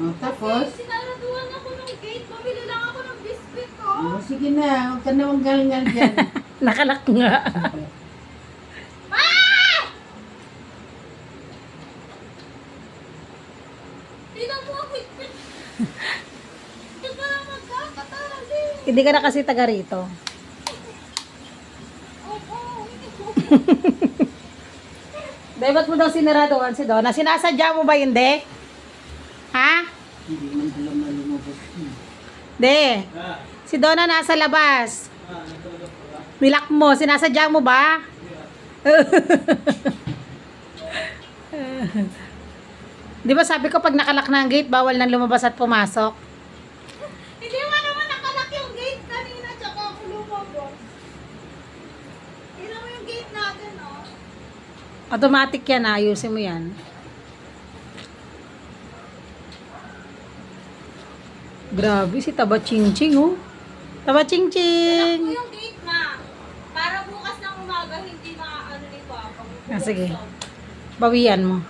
Oh, tapos? Sinaraduan ako ng gate. Pabili lang ako ng biscuit ko. Oh, sige na. Huwag ka na manggalingal dyan. Nakalak nga. Tingnan mo ako. Ito pa lang magkakatali. Hindi ka na kasi taga rito. Opo. Dahil ba't mo daw sinaraduan si Donna? Sinasadya mo ba hindi? Ha? Hindi man alam na lumabas. De. Si Donna nasa labas. Nilak mo. Sinasadya mo ba? Di ba sabi ko pag nakalak na ang gate, bawal nang lumabas at pumasok? Hindi mo naman nakalak yung gate kanina tsaka ako lumabas. Tingnan mo yung gate natin, oh. Automatic yan, ayusin mo yan. Grabe si Taba Ching-Ching, oh. Taba Alam Ching-Ching! ko yung gate, ma. Para bukas ng umaga, hindi maaano ni Papa. Ah, sige. Bawian mo.